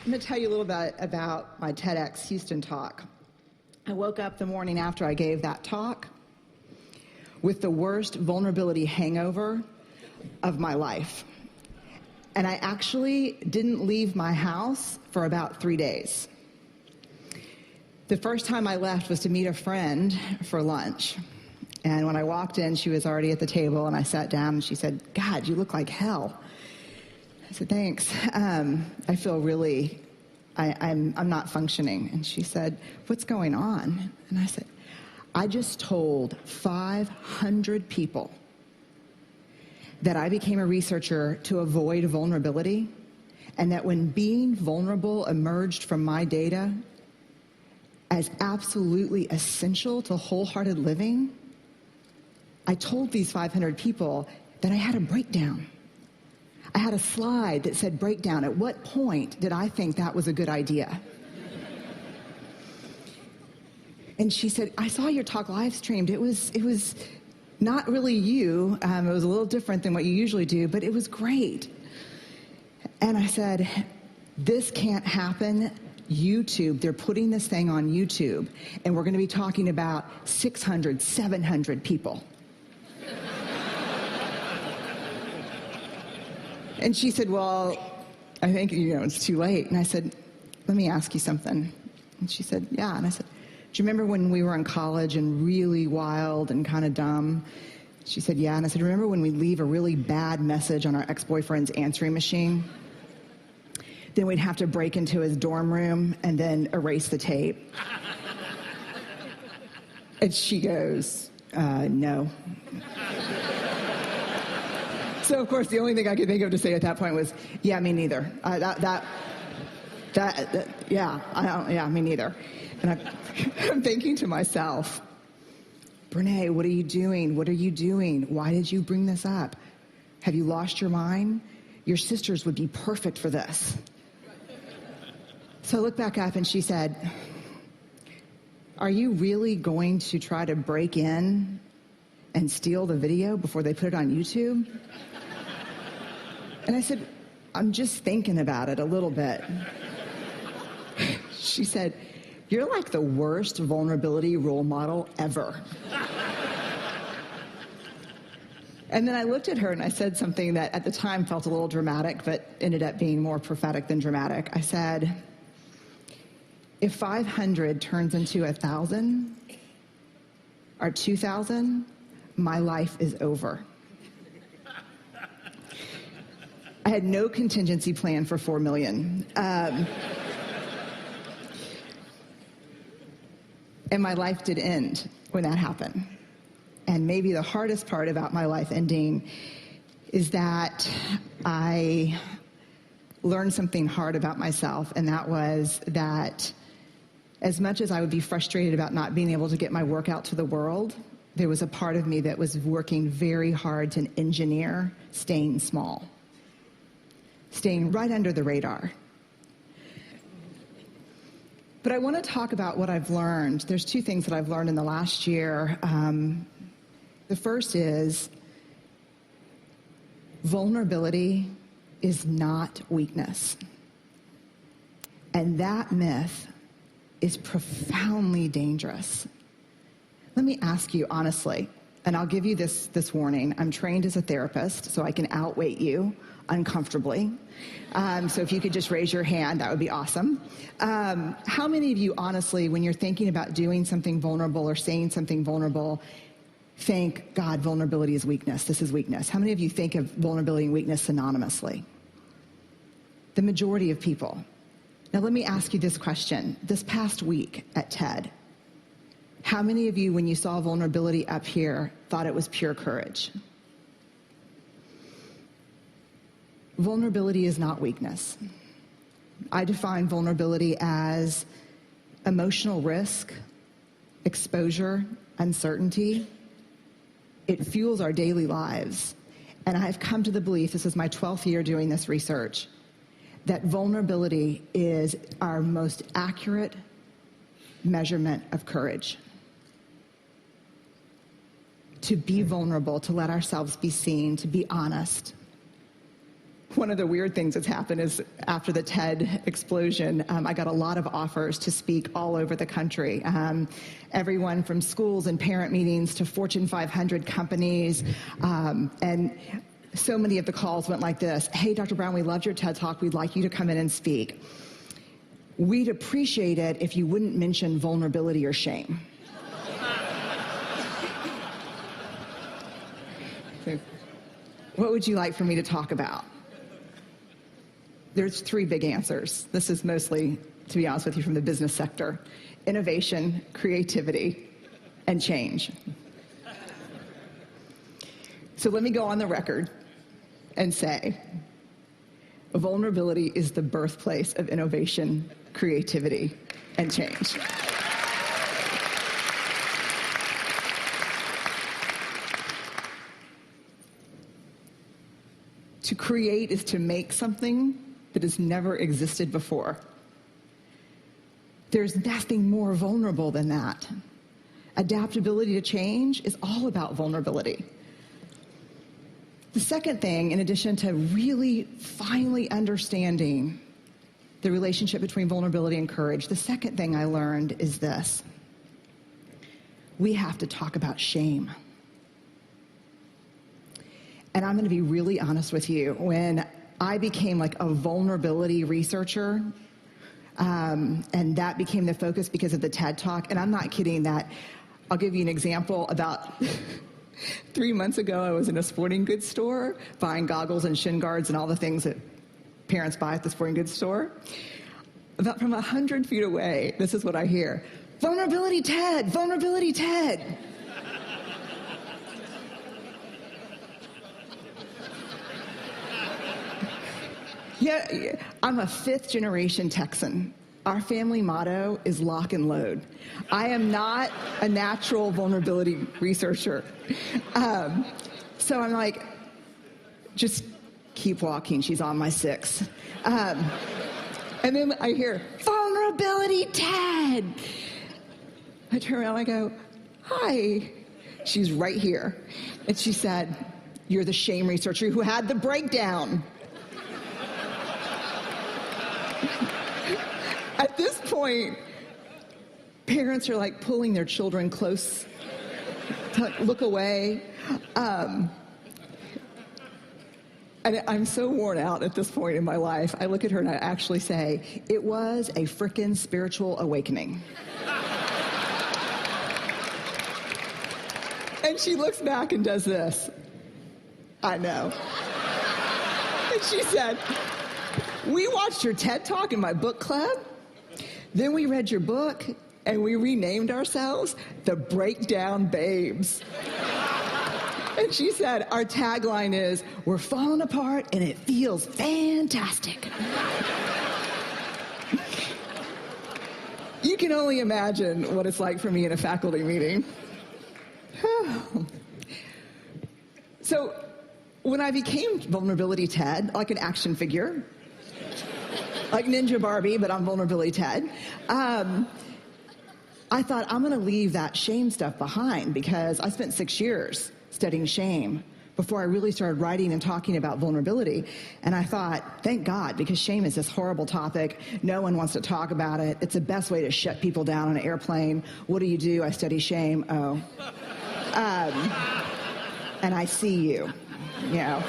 I'm going to tell you a little bit about my TEDx Houston talk. I woke up the morning after I gave that talk with the worst vulnerability hangover of my life. And I actually didn't leave my house for about 3 days. The first time I left was to meet a friend for lunch. And when I walked in, she was already at the table, and I sat down, and she said, "God, you look like hell." I said, "Thanks. I feel really, I'm not functioning." And she said, "What's going on?" And I said, "I just told 500 people that I became a researcher to avoid vulnerability, and that when being vulnerable emerged from my data as absolutely essential to wholehearted living, I told these 500 people that I had a breakdown. I had a slide that said breakdown. At what point did I think that was a good idea?" And she said, "I saw your talk live streamed. It was not really you. It was a little different than what you usually do, but it was great." And I said, "This can't happen. YouTube, they're putting this thing on YouTube, and we're going to be talking about 600, 700 people." And she said, "Well, I think, it's too late." And I said, "Let me ask you something." And she said, "Yeah." And I said, "Do you remember when we were in college and really wild and kind of dumb?" She said, "Yeah." And I said, "Remember when we'd leave a really bad message on our ex-boyfriend's answering machine? Then we'd have to break into his dorm room and then erase the tape." And she goes, "No." So, of course, the only thing I could think of to say at that point was, "Yeah, me neither." Me neither. And I'm thinking to myself, "Brene, what are you doing? What are you doing? Why did you bring this up? Have you lost your mind? Your sisters would be perfect for this." So I looked back up and she said, "Are you really going to try to break in and steal the video before they put it on YouTube?" And I said, "I'm just thinking about it a little bit." She said, "You're like the worst vulnerability role model ever." And then I looked at her and I said something that at the time felt a little dramatic, but ended up being more prophetic than dramatic. I said, "If 500 turns into 1,000 or 2,000, my life is over." I had no contingency plan for 4 million. And my life did end when that happened. And maybe the hardest part about my life ending is that I learned something hard about myself, and that was that as much as I would be frustrated about not being able to get my work out to the world, there was a part of me that was working very hard to engineer staying small, staying right under the radar. But I want to talk about what I've learned. There's 2 things that I've learned in the last year. The first is vulnerability is not weakness. And that myth is profoundly dangerous. Let me ask you honestly, and I'll give you this warning. I'm trained as a therapist, so I can outweight you uncomfortably. So if you could just raise your hand, that would be awesome. How many of you, honestly, when you're thinking about doing something vulnerable or saying something vulnerable, think, "God, vulnerability is weakness. This is weakness"? How many of you think of vulnerability and weakness synonymously? The majority of people. Now let me ask you this question. This past week at TED, how many of you, when you saw vulnerability up here, thought it was pure courage? Vulnerability is not weakness. I define vulnerability as emotional risk, exposure, uncertainty. It fuels our daily lives. And I've come to the belief, this is my 12th year doing this research, that vulnerability is our most accurate measurement of courage. To be vulnerable, to let ourselves be seen, to be honest. One of the weird things that's happened is after the TED explosion, I got a lot of offers to speak all over the country. Everyone from schools and parent meetings to Fortune 500 companies. And so many of the calls went like this. Hey, Dr. Brown, we loved your TED Talk. We'd like you to come in and speak. We'd appreciate it if you wouldn't mention vulnerability or shame. So, what would you like for me to talk about? There's 3 big answers. This is mostly, to be honest with you, from the business sector. Innovation, creativity, and change. So let me go on the record and say, vulnerability is the birthplace of innovation, creativity, and change. To create is to make something that has never existed before. There's nothing more vulnerable than that. Adaptability to change is all about vulnerability. The second thing, in addition to really finally understanding the relationship between vulnerability and courage, the second thing I learned is this. We have to talk about shame. And I'm going to be really honest with you. When I became like a vulnerability researcher, and that became the focus because of the TED Talk, and I'm not kidding that. I'll give you an example. About 3 months ago, I was in a sporting goods store buying goggles and shin guards and all the things that parents buy at the sporting goods store. About from 100 feet away, this is what I hear. Vulnerability TED, vulnerability TED. Yeah, I'm a 5th generation Texan. Our family motto is lock and load. I am not a natural vulnerability researcher. So I'm like, just keep walking. She's on my 6. And then I hear, vulnerability TED. I turn around and I go, hi. She's right here. And she said, you're the shame researcher who had the breakdown. At this point, parents are like pulling their children close to look away. And I'm so worn out at this point in my life. I look at her and I actually say, it was a frickin' spiritual awakening. And she looks back and does this. I know. And she said, we watched your TED Talk in my book club. Then we read your book, and we renamed ourselves the Breakdown Babes. And she said, our tagline is, we're falling apart, and it feels fantastic. You can only imagine what it's like for me in a faculty meeting. So when I became Vulnerability TED, like an action figure, like Ninja Barbie, but I'm Vulnerability TED, I thought I'm going to leave that shame stuff behind because I spent 6 years studying shame before I really started writing and talking about vulnerability. And I thought, thank God, because shame is this horrible topic. No one wants to talk about it. It's the best way to shut people down on an airplane. What do? I study shame. Oh. And I see you, you know.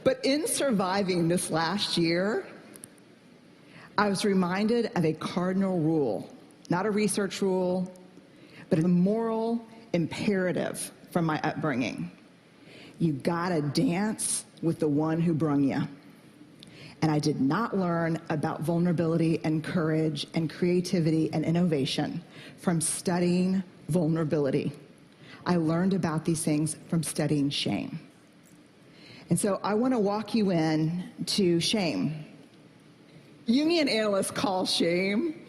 But in surviving this last year, I was reminded of a cardinal rule, not a research rule, but a moral imperative from my upbringing. You gotta dance with the one who brung you. And I did not learn about vulnerability and courage and creativity and innovation from studying vulnerability. I learned about these things from studying shame. And so I want to walk you in to shame. Jungian analysts call shame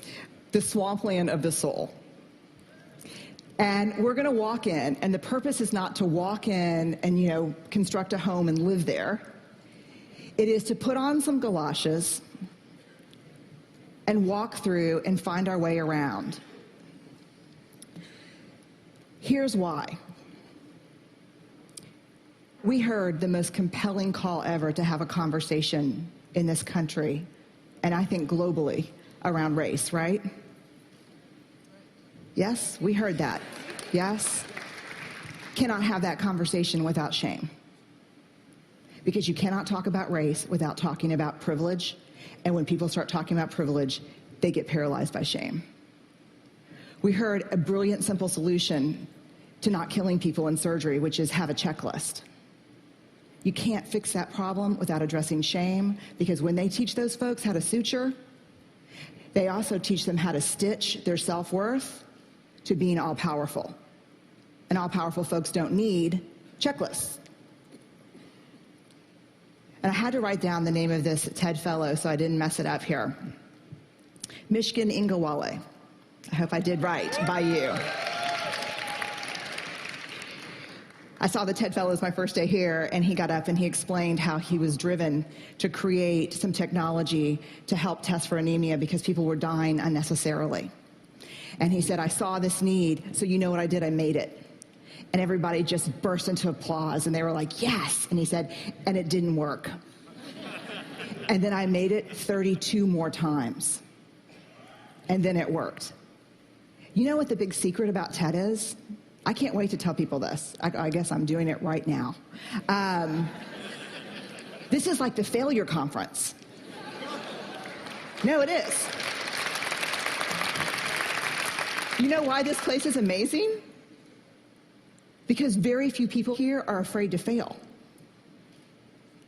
the swampland of the soul. And we're going to walk in, and the purpose is not to walk in and, construct a home and live there. It is to put on some galoshes and walk through and find our way around. Here's why. We heard the most compelling call ever to have a conversation in this country, and I think globally, around race, right? Yes, we heard that. Yes? Cannot have that conversation without shame. Because you cannot talk about race without talking about privilege, and when people start talking about privilege, they get paralyzed by shame. We heard a brilliant, simple solution to not killing people in surgery, which is have a checklist. You can't fix that problem without addressing shame, because when they teach those folks how to suture, they also teach them how to stitch their self-worth to being all-powerful. And all-powerful folks don't need checklists. And I had to write down the name of this TED Fellow so I didn't mess it up here. Mishkin Ingawale. I hope I did right by you. I saw the TED Fellows my first day here, and he got up and he explained how he was driven to create some technology to help test for anemia because people were dying unnecessarily. And he said, I saw this need, so you know what I did? I made it. And everybody just burst into applause, and they were like, yes. And he said, and it didn't work. And then I made it 32 more times. And then it worked. You know what the big secret about TED is? I can't wait to tell people this. I guess I'm doing it right now. This is like the failure conference. No, it is. You know why this place is amazing? Because very few people here are afraid to fail.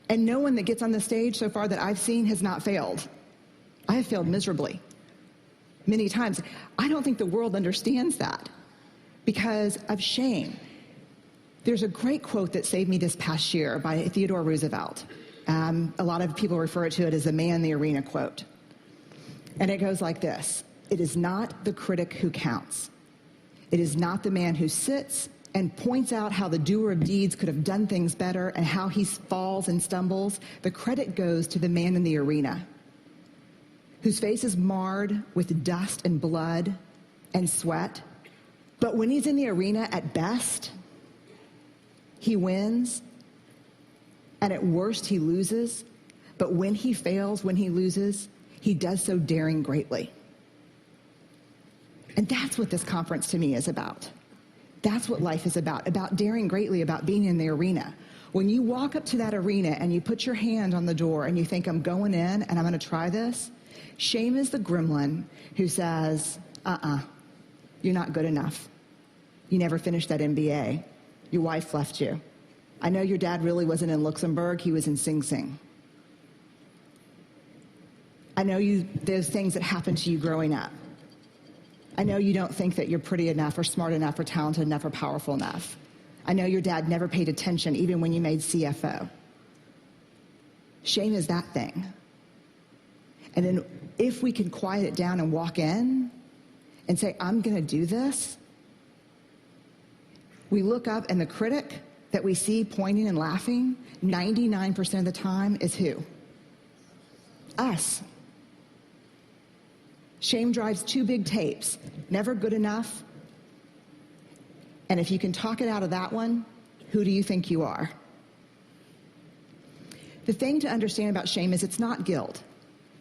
And no one that gets on the stage so far that I've seen has not failed. I have failed miserably, many times. I don't think the world understands that because of shame. There's a great quote that saved me this past year by Theodore Roosevelt. A lot of people refer to it as the man in the arena quote. And it goes like this: it is not the critic who counts. It is not the man who sits and points out how the doer of deeds could have done things better and how he falls and stumbles. The credit goes to the man in the arena, whose face is marred with dust and blood and sweat. But when he's in the arena, at best, he wins, and at worst, he loses. But when he fails, when he loses, he does so daring greatly. And that's what this conference to me is about. That's what life is about daring greatly, about being in the arena. When you walk up to that arena and you put your hand on the door and you think, I'm going in and I'm going to try this, shame is the gremlin who says, you're not good enough. You never finished that MBA. Your wife left you. I know your dad really wasn't in Luxembourg. He was in Sing Sing. I know those things that happened to you growing up. I know you don't think that you're pretty enough or smart enough or talented enough or powerful enough. I know your dad never paid attention even when you made CFO. Shame is that thing. And then if we can quiet it down and walk in and say, I'm going to do this, we look up and the critic that we see pointing and laughing 99% of the time is who? Us. Shame drives two big tapes, never good enough. And if you can talk it out of that one, who do you think you are? The thing to understand about shame is it's not guilt.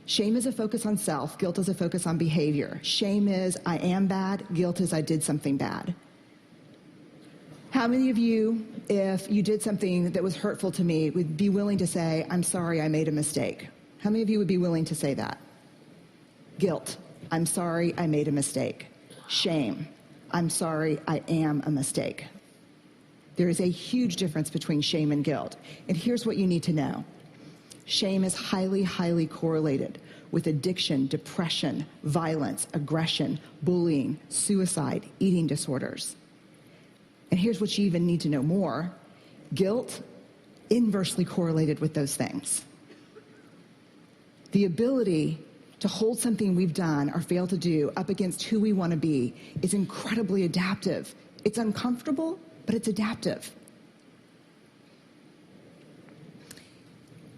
Shame is a focus on self. Guilt is a focus on behavior. Shame is I am bad. Guilt is I did something bad. How many of you, if you did something that was hurtful to me, would be willing to say, I'm sorry, I made a mistake? How many of you would be willing to say that? Guilt. I'm sorry, I made a mistake. Shame. I'm sorry, I am a mistake. There is a huge difference between shame and guilt. And here's what you need to know. Shame is highly, highly correlated with addiction, depression, violence, aggression, bullying, suicide, eating disorders. And here's what you even need to know more. Guilt, inversely correlated with those things. The ability to hold something we've done or failed to do up against who we want to be is incredibly adaptive. It's uncomfortable, but it's adaptive.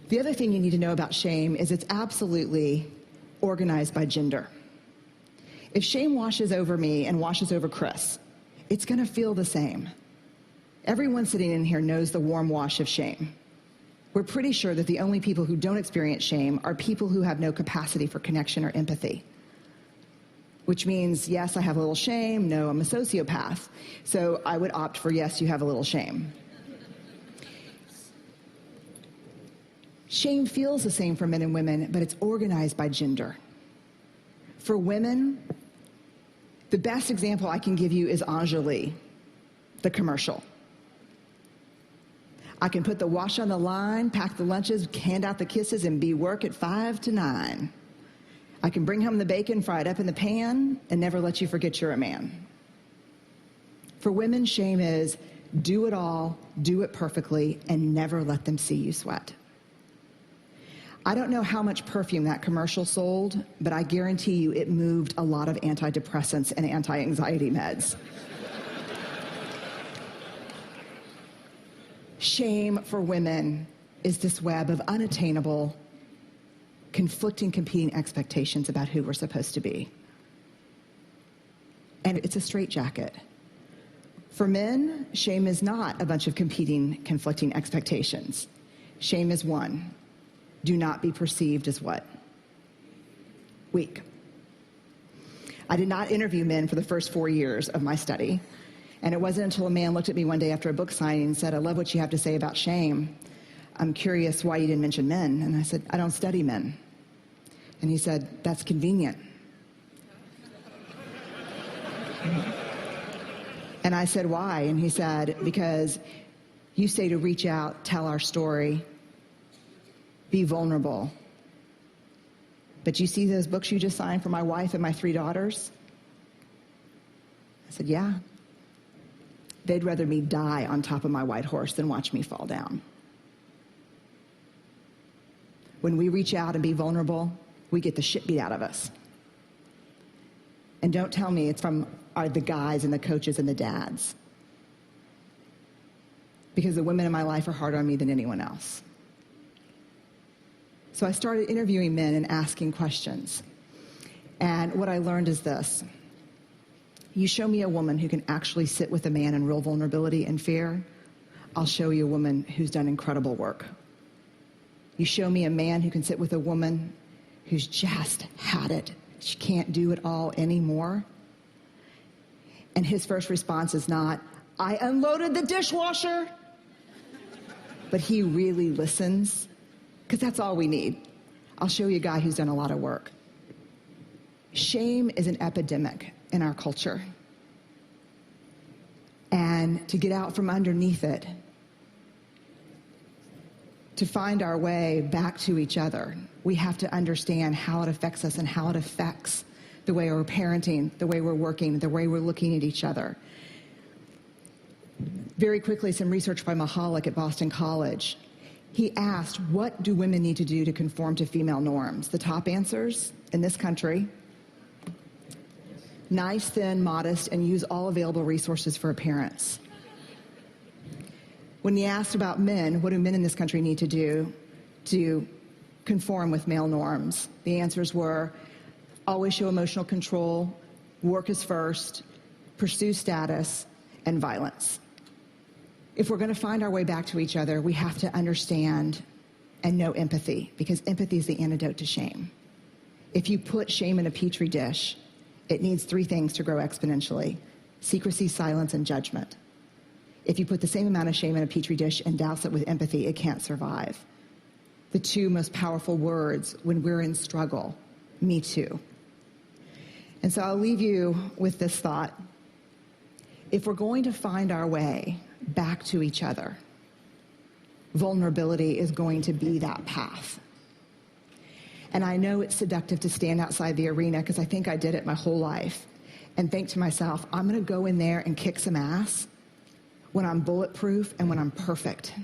The other thing you need to know about shame is it's absolutely organized by gender. If shame washes over me and washes over Chris, it's going to feel the same. Everyone sitting in here knows the warm wash of shame. We're pretty sure that the only people who don't experience shame are people who have no capacity for connection or empathy. Which means, yes, I have a little shame. No, I'm a sociopath. So I would opt for, yes, you have a little shame. Shame feels the same for men and women, but it's organized by gender. For women, the best example I can give you is Anjali, the commercial. I can put the wash on the line, pack the lunches, hand out the kisses, and be work at 5 to 9. I can bring home the bacon, fry it up in the pan, and never let you forget you're a man. For women, shame is do it all, do it perfectly, and never let them see you sweat. I don't know how much perfume that commercial sold, but I guarantee you it moved a lot of antidepressants and anti-anxiety meds. Shame for women is this web of unattainable, conflicting, competing expectations about who we're supposed to be. And it's a straitjacket. For men, shame is not a bunch of competing, conflicting expectations. Shame is one. Do not be perceived as what? Weak. I did not interview men for the first 4 years of my study. And it wasn't until a man looked at me one day after a book signing and said, I love what you have to say about shame. I'm curious why you didn't mention men. And I said, I don't study men. And he said, that's convenient. And I said, why? And he said, because you say to reach out, tell our story, be vulnerable. But you see those books you just signed for my wife and my 3 daughters? I said, yeah. They'd rather me die on top of my white horse than watch me fall down. When we reach out and be vulnerable, we get the shit beat out of us. And don't tell me it's from the guys and the coaches and the dads. Because the women in my life are harder on me than anyone else. So I started interviewing men and asking questions. And what I learned is this. You show me a woman who can actually sit with a man in real vulnerability and fear, I'll show you a woman who's done incredible work. You show me a man who can sit with a woman who's just had it. She can't do it all anymore. And his first response is not, I unloaded the dishwasher. But he really listens, because that's all we need. I'll show you a guy who's done a lot of work. Shame is an epidemic in our culture. And to get out from underneath it, to find our way back to each other, we have to understand how it affects us and how it affects the way we're parenting, the way we're working, the way we're looking at each other. Very quickly, some research by Mahalik at Boston College. He asked, what do women need to do to conform to female norms? The top answers in this country: nice, thin, modest, and use all available resources for appearance. When he asked about men, what do men in this country need to do to conform with male norms? The answers were always show emotional control, work is first, pursue status, and violence. If we're going to find our way back to each other, we have to understand and know empathy, because empathy is the antidote to shame. If you put shame in a petri dish, it needs 3 things to grow exponentially: secrecy, silence, and judgment. If you put the same amount of shame in a petri dish and douse it with empathy, it can't survive. The 2 most powerful words when we're in struggle: me too. And so I'll leave you with this thought. If we're going to find our way back to each other, vulnerability is going to be that path. And I know it's seductive to stand outside the arena, because I think I did it my whole life, and think to myself, I'm going to go in there and kick some ass when I'm bulletproof and when I'm perfect.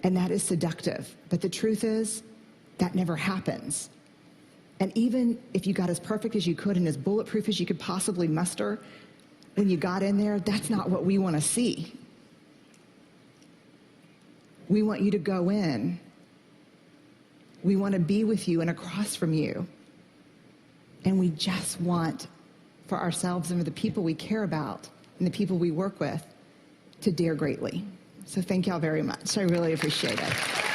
And that is seductive. But the truth is, that never happens. And even if you got as perfect as you could and as bulletproof as you could possibly muster, when you got in there, that's not what we want to see. We want you to go in. We want to be with you and across from you. And we just want, for ourselves and for the people we care about, and the people we work with to dare greatly. So thank y'all very much. I really appreciate it.